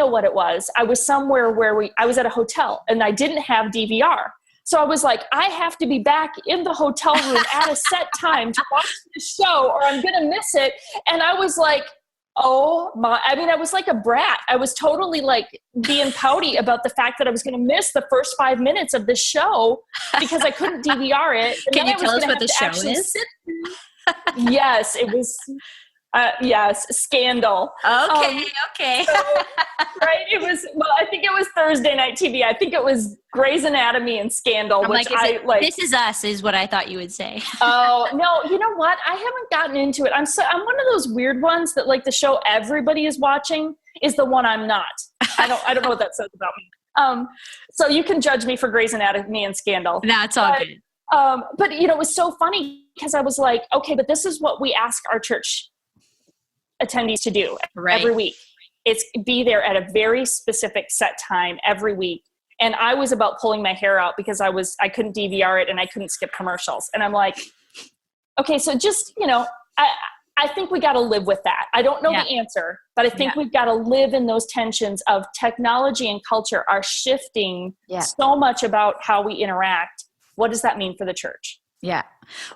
Speaker 3: what it was. I was somewhere where I was at a hotel and I didn't have DVR. So I was like, I have to be back in the hotel room at a set time to watch the show or I'm going to miss it. And I was like, I was like a brat. I was totally like being pouty about the fact that I was going to miss the first 5 minutes of the show because I couldn't DVR it. And
Speaker 1: Can you tell us what the show is?
Speaker 3: Yes, it was... yes, Scandal.
Speaker 1: Okay.
Speaker 3: So, right? I think it was Thursday night TV. I think it was Grey's Anatomy and Scandal,
Speaker 1: This Is Us is what I thought you would say.
Speaker 3: Oh, no, you know what? I haven't gotten into it. I'm one of those weird ones that like the show everybody is watching is the one I'm not. I don't know what that says about me. So you can judge me for Grey's Anatomy and Scandal.
Speaker 1: No, it's all good.
Speaker 3: But it was so funny because I was like, okay, but this is what we ask our church attendees to do every week. It's be there at a very specific set time every week. And I was about pulling my hair out because I couldn't DVR it and I couldn't skip commercials. And I'm like, okay, so just, I think we got to live with that. I don't know the answer, but I think we've got to live in those tensions of technology and culture are shifting so much about how we interact. What does that mean for the church?
Speaker 1: Yeah.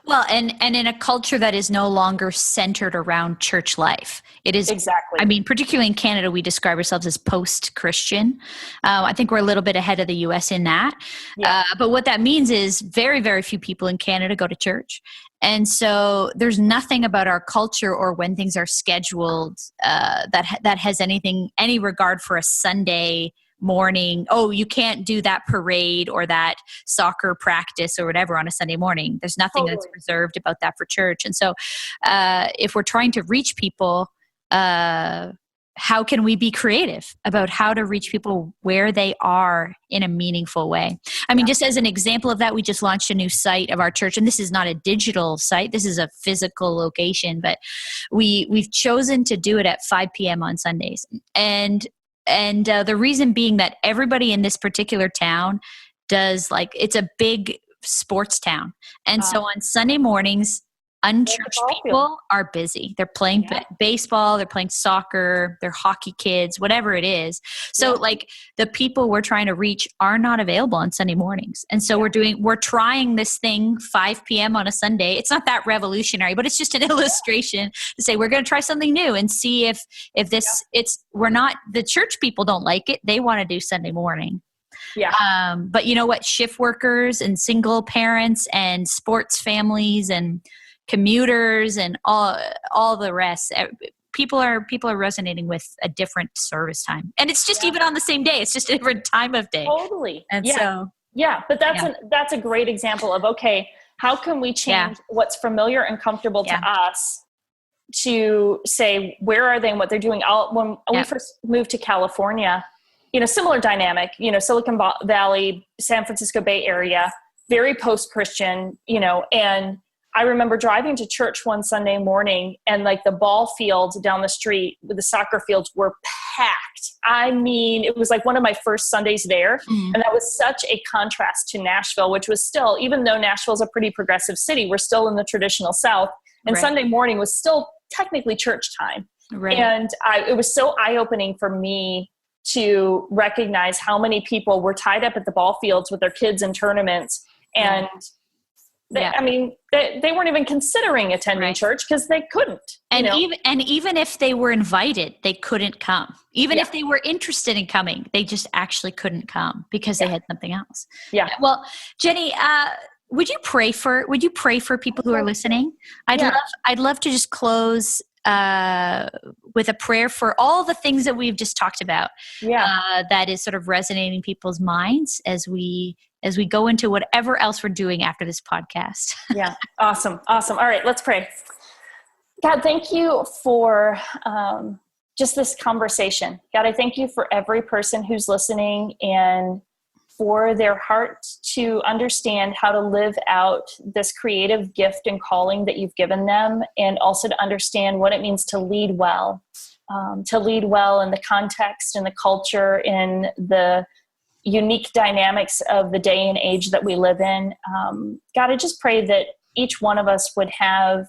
Speaker 1: Well, and in a culture that is no longer centered around church life, it is
Speaker 3: exactly.
Speaker 1: I mean, particularly in Canada, we describe ourselves as post-Christian. I think we're a little bit ahead of the U.S. in that. Yeah. But what that means is very, very few people in Canada go to church. And so there's nothing about our culture or when things are scheduled that has any regard for a Sunday morning. Oh, you can't do that parade or that soccer practice or whatever on a Sunday morning. There's nothing that's reserved about that for church. And so if we're trying to reach people, how can we be creative about how to reach people where they are in a meaningful way? I mean, just as an example of that, we just launched a new site of our church, and this is not a digital site. This is a physical location, but we've chosen to do it at 5 p.m. on Sundays. And the reason being that everybody in this particular town does it's a big sports town. And so on Sunday mornings, unchurched people are busy. They're playing baseball, they're playing soccer, they're hockey kids, whatever it is. So the people we're trying to reach are not available on Sunday mornings. And so we're trying this thing 5 p.m. on a Sunday. It's not that revolutionary, but it's just an illustration to say we're going to try something new and see if this we're not, the church people don't like it. They want to do Sunday morning. Yeah. But you know what? Shift workers and single parents and sports families and commuters and all the rest. People are resonating with a different service time, and it's just even on the same day. It's just a different time of day.
Speaker 3: Totally.
Speaker 1: And
Speaker 3: but that's a great example of how can we change what's familiar and comfortable to us to say where are they and what they're doing. When we first moved to California, similar dynamic. Silicon Valley, San Francisco Bay Area, very post-Christian. And I remember driving to church one Sunday morning and the ball fields down the street with the soccer fields were packed. I mean, it was one of my first Sundays there. Mm. And that was such a contrast to Nashville, which was still, even though Nashville's a pretty progressive city, we're still in the traditional South. And Sunday morning was still technically church time. Right. And it was so eye-opening for me to recognize how many people were tied up at the ball fields with their kids in tournaments. And they weren't even considering attending church because they couldn't.
Speaker 1: And even if they were invited, they couldn't come. Even if they were interested in coming, they just actually couldn't come because they had something else. Yeah. Well, Jenni, would you pray for people who are listening? I'd love to just close with a prayer for all the things that we've just talked about. That is sort of resonating in people's minds as we go into whatever else we're doing after this podcast.
Speaker 3: Awesome. All right, let's pray. God, thank you for just this conversation. God, I thank you for every person who's listening and for their heart to understand how to live out this creative gift and calling that you've given them, and also to understand what it means to lead well in the context and the culture, in the unique dynamics of the day and age that we live in. God, I just pray that each one of us would have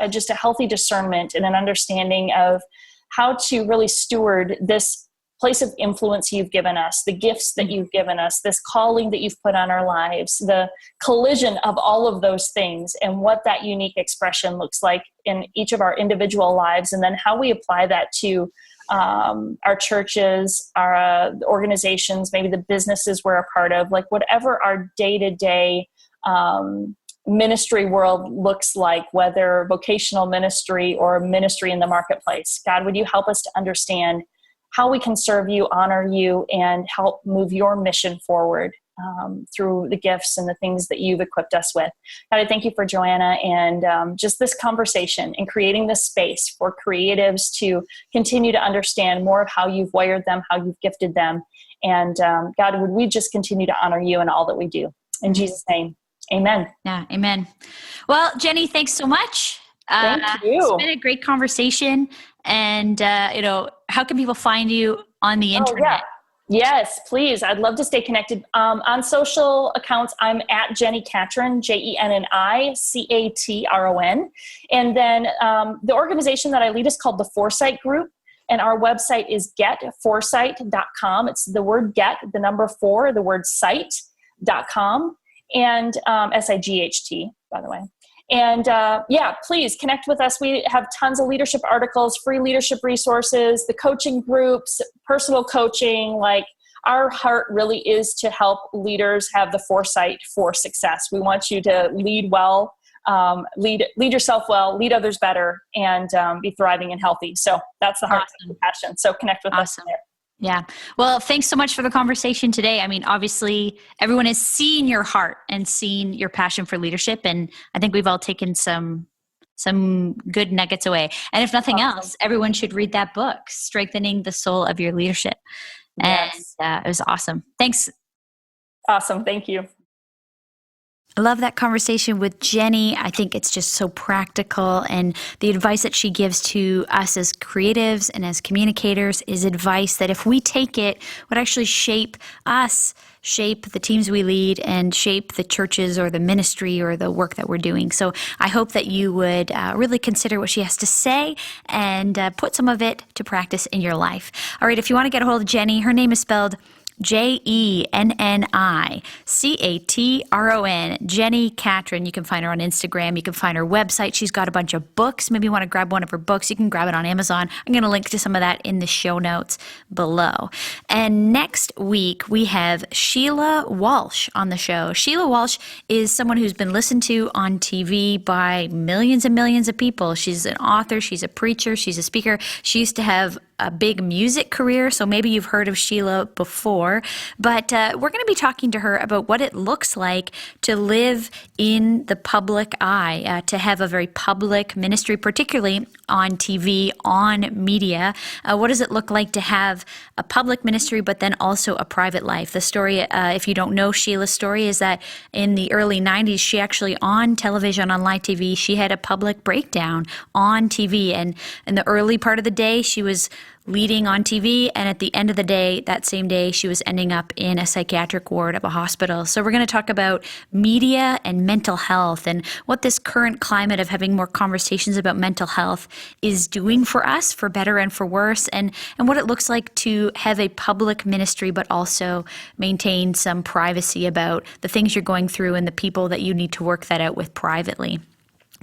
Speaker 3: just a healthy discernment and an understanding of how to really steward this place of influence you've given us, the gifts that you've given us, this calling that you've put on our lives, the collision of all of those things, and what that unique expression looks like in each of our individual lives, and then how we apply that to our churches, our organizations, maybe the businesses we're a part of, whatever our day-to-day ministry world looks like, whether vocational ministry or ministry in the marketplace. God, would you help us to understand how we can serve you, honor you, and help move your mission forward through the gifts and the things that you've equipped us with. God, I thank you for Joanna and just this conversation and creating this space for creatives to continue to understand more of how you've wired them, how you've gifted them. And God, would we just continue to honor you in all that we do. In Jesus' name, amen.
Speaker 1: Yeah, amen. Well, Jenni, thanks so much.
Speaker 3: Thank you.
Speaker 1: It's been a great conversation. And, how can people find you on the internet?
Speaker 3: Yes, please. I'd love to stay connected. On social accounts, I'm at Jenni Catron, JenniCatron. And then the organization that I lead is called the Foresight Group. And our website is getforesight.com. It's the word get, the number 4, the word sight.com. And SIGHT, by the way. And please connect with us. We have tons of leadership articles, free leadership resources, the coaching groups, personal coaching. Our heart really is to help leaders have the foresight for success. We want you to lead well, lead yourself well, lead others better, and be thriving and healthy. So that's the heart and passion. So connect with us there.
Speaker 1: Yeah. Well, thanks so much for the conversation today. I mean, obviously everyone has seen your heart and seen your passion for leadership. And I think we've all taken some good nuggets away. And if nothing else, everyone should read that book, Strengthening the Soul of Your Leadership. Yes. And it was awesome. Thanks.
Speaker 3: Awesome. Thank you.
Speaker 1: I love that conversation with Jenni. I think it's just so practical, and the advice that she gives to us as creatives and as communicators is advice that if we take it would actually shape us, shape the teams we lead, and shape the churches or the ministry or the work that we're doing. So I hope that you would really consider what she has to say and put some of it to practice in your life. All right, if you want to get a hold of Jenni, her name is spelled Jennni, Catron. Jenni Catron. You can find her on Instagram. You can find her website. She's got a bunch of books. Maybe you want to grab one of her books. You can grab it on Amazon. I'm going to link to some of that in the show notes below. And next week, we have Sheila Walsh on the show. Sheila Walsh is someone who's been listened to on TV by millions and millions of people. She's an author. She's a preacher. She's a speaker. She used to have a big music career, so maybe you've heard of Sheila before, but we're going to be talking to her about what it looks like to live in the public eye, to have a very public ministry, particularly on TV, on media. What does it look like to have a public ministry, but then also a private life? The story, if you don't know Sheila's story, is that in the early 90s, she actually on television, on live TV, she had a public breakdown on TV, and in the early part of the day, she was leading on TV, and at the end of the day, that same day, she was ending up in a psychiatric ward of a hospital. So we're going to talk about media and mental health and what this current climate of having more conversations about mental health is doing for us, for better and for worse, and what it looks like to have a public ministry but also maintain some privacy about the things you're going through and the people that you need to work that out with privately.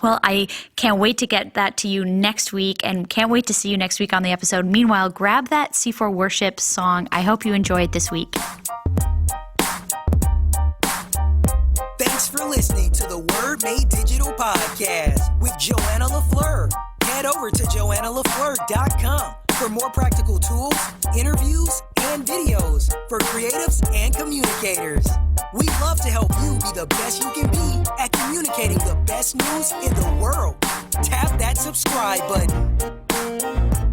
Speaker 1: Well, I can't wait to get that to you next week and can't wait to see you next week on the episode. Meanwhile, grab that C4 Worship song. I hope you enjoy it this week.
Speaker 2: Thanks for listening to the Word Made Digital podcast with Joanna LaFleur. Head over to joannalafleur.com for more practical tools, interviews, and videos for creatives and communicators. We'd love to help you be the best you can be at communicating the best news in the world. Tap that subscribe button.